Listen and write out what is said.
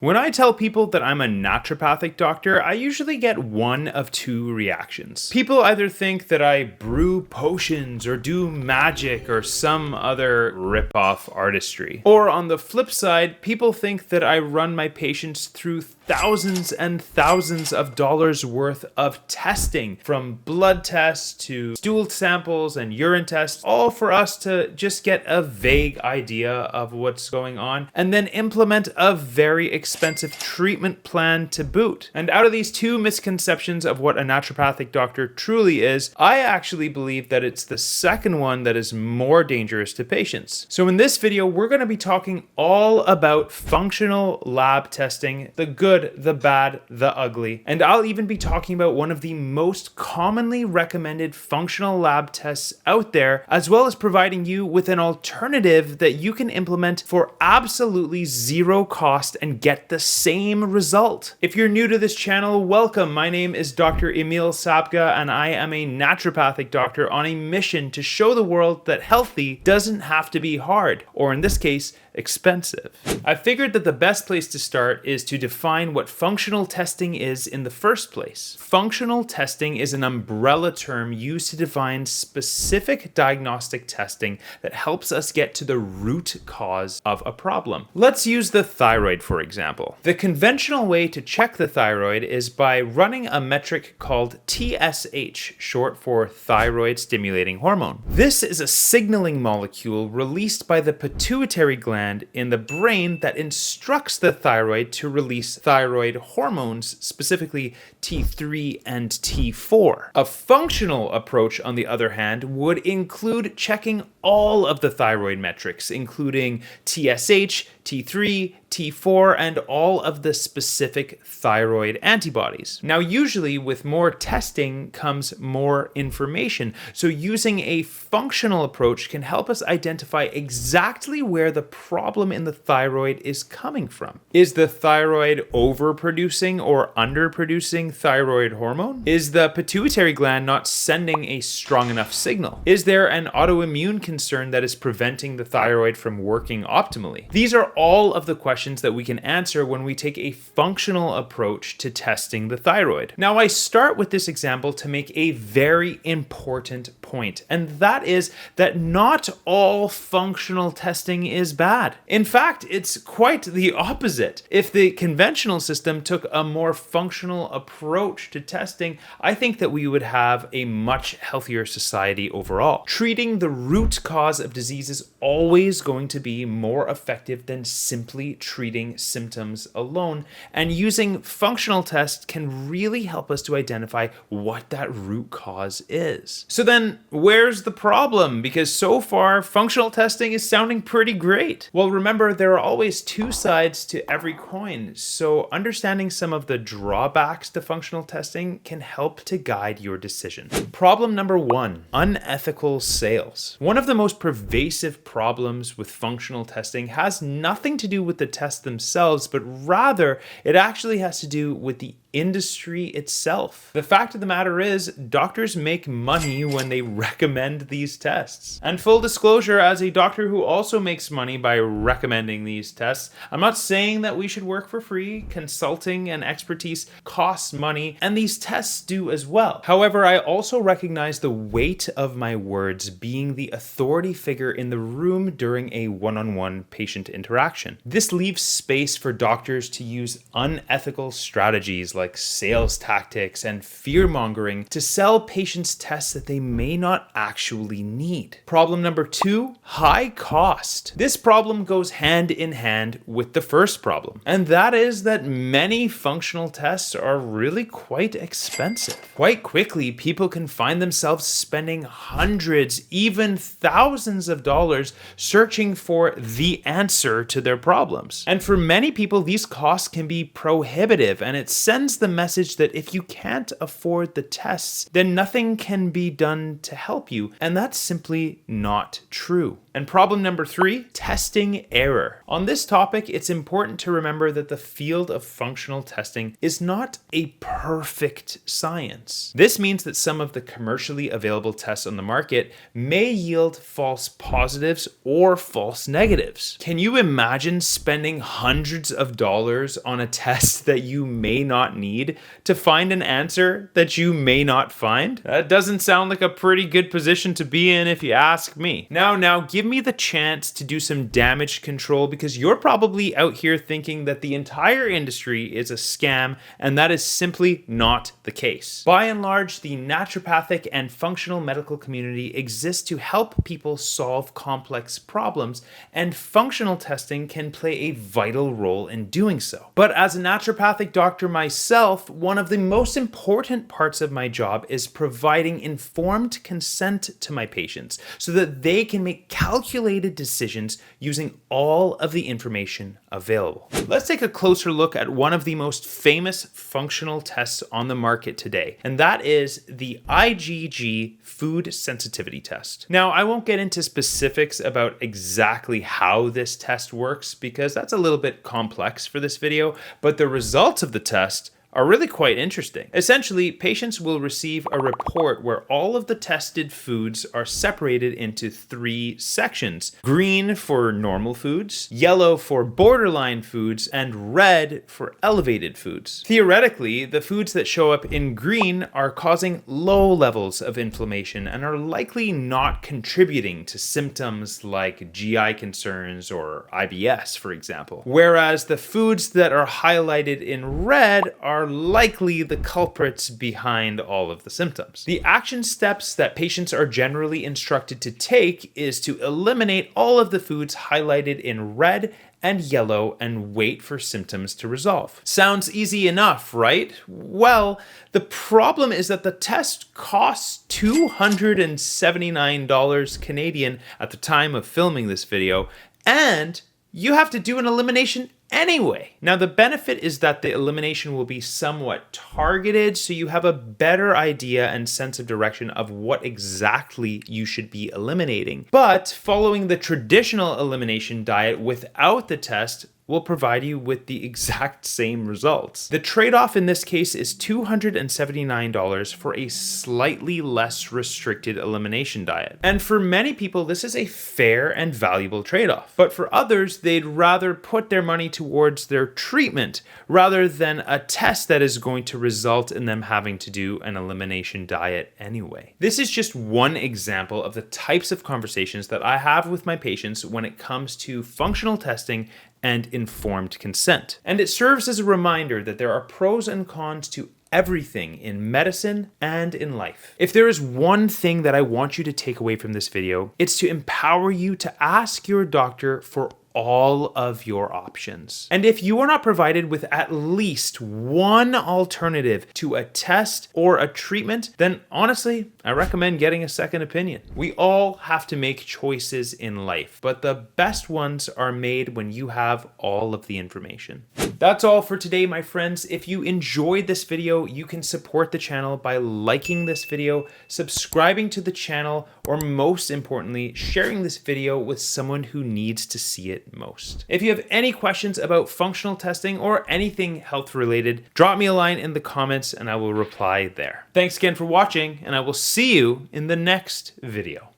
When I tell people that I'm a naturopathic doctor, I usually get one of two reactions. People either think that I brew potions or do magic or some other rip-off artistry. Or on the flip side, people think that I run my patients through thousands and thousands of dollars worth of testing, from blood tests to stool samples and urine tests, all for us to just get a vague idea of what's going on and then implement a very expensive treatment plan to boot. And out of these two misconceptions of what a naturopathic doctor truly is, I actually believe that it's the second one that is more dangerous to patients. So in this video, we're going to be talking all about functional lab testing, the good, the bad, the ugly, and I'll even be talking about one of the most commonly recommended functional lab tests out there, as well as providing you with an alternative that you can implement for absolutely zero cost and get the same result. If you're new to this channel, welcome. My name is Dr. Emil Sapga, and I am a naturopathic doctor on a mission to show the world that healthy doesn't have to be hard, or in this case, expensive. I figured that the best place to start is to define what functional testing is in the first place. Functional testing is an umbrella term used to define specific diagnostic testing that helps us get to the root cause of a problem. Let's use the thyroid, for example. The conventional way to check the thyroid is by running a metric called TSH, short for thyroid stimulating hormone. This is a signaling molecule released by the pituitary gland in the brain that instructs the thyroid to release thyroid hormones, specifically T3 and T4. A functional approach, on the other hand, would include checking all of the thyroid metrics, including TSH, T3, T4, and all of the specific thyroid antibodies. Now, usually with more testing comes more information, so using a functional approach can help us identify exactly where the problem in the thyroid is coming from. Is the thyroid overproducing or underproducing thyroid hormone? Is the pituitary gland not sending a strong enough signal? Is there an autoimmune concern that is preventing the thyroid from working optimally? These are all of the questions that we can answer when we take a functional approach to testing the thyroid. Now, I start with this example to make a very important point, and that is that not all functional testing is bad. In fact, it's quite the opposite. If the conventional system took a more functional approach to testing, I think that we would have a much healthier society overall. Treating the root cause of disease is always going to be more effective than simply treating symptoms alone, and using functional tests can really help us to identify what that root cause is. So then, where's the problem? Because so far, functional testing is sounding pretty great. Well, remember, there are always two sides to every coin, so understanding some of the drawbacks to functional testing can help to guide your decision. Problem number one, unethical sales. One of the most pervasive problems with functional testing has nothing to do with the tests themselves, but rather it actually has to do with the industry itself. The fact of the matter is, doctors make money when they recommend these tests. And full disclosure, as a doctor who also makes money by recommending these tests, I'm not saying that we should work for free. Consulting and expertise costs money, and these tests do as well. However, I also recognize the weight of my words being the authority figure in the room during a one-on-one patient interaction. This leaves space for doctors to use unethical strategies like sales tactics and fear-mongering to sell patients tests that they may not actually need. Problem number two, high cost. This problem goes hand in hand with the first problem, and that is that many functional tests are really quite expensive. Quite quickly, people can find themselves spending hundreds, even thousands of dollars searching for the answer to their problems. And for many people, these costs can be prohibitive, and it sends the message that if you can't afford the tests, then nothing can be done to help you. And that's simply not true. And problem number 3, testing error. On this topic, it's important to remember that the field of functional testing is not a perfect science. This means that some of the commercially available tests on the market may yield false positives or false negatives. Can you imagine spending hundreds of dollars on a test that you may not need to find an answer that you may not find? That doesn't sound like a pretty good position to be in if you ask me. Now, give me the chance to do some damage control, because you're probably out here thinking that the entire industry is a scam, and that is simply not the case. By and large, the naturopathic and functional medical community exists to help people solve complex problems, and functional testing can play a vital role in doing so. But as a naturopathic doctor myself, one of the most important parts of my job is providing informed consent to my patients so that they can make calculated decisions using all of the information available. Let's take a closer look at one of the most famous functional tests on the market today, and that is the IgG food sensitivity test. Now, I won't get into specifics about exactly how this test works because that's a little bit complex for this video, but the results of the test are really quite interesting. Essentially, patients will receive a report where all of the tested foods are separated into 3 sections: green for normal foods, yellow for borderline foods, and red for elevated foods. Theoretically, the foods that show up in green are causing low levels of inflammation and are likely not contributing to symptoms like GI concerns or IBS, for example. Whereas the foods that are highlighted in red are likely the culprits behind all of the symptoms. The action steps that patients are generally instructed to take is to eliminate all of the foods highlighted in red and yellow and wait for symptoms to resolve. Sounds easy enough, right? Well, the problem is that the test costs $279 Canadian at the time of filming this video, and you have to do an elimination anyway. Now, the benefit is that the elimination will be somewhat targeted, so you have a better idea and sense of direction of what exactly you should be eliminating. But following the traditional elimination diet without the test will provide you with the exact same results. The trade-off in this case is $279 for a slightly less restricted elimination diet. And for many people, this is a fair and valuable trade-off. But for others, they'd rather put their money towards their treatment rather than a test that is going to result in them having to do an elimination diet anyway. This is just one example of the types of conversations that I have with my patients when it comes to functional testing and informed consent. And it serves as a reminder that there are pros and cons to everything in medicine and in life. If there is one thing that I want you to take away from this video, it's to empower you to ask your doctor for all of your options. And if you are not provided with at least one alternative to a test or a treatment, then honestly, I recommend getting a second opinion. We all have to make choices in life, but the best ones are made when you have all of the information. That's all for today, my friends. If you enjoyed this video, you can support the channel by liking this video, subscribing to the channel, or most importantly, sharing this video with someone who needs to see it most. If you have any questions about functional testing or anything health related, drop me a line in the comments and I will reply there. Thanks again for watching, and I will see you in the next video.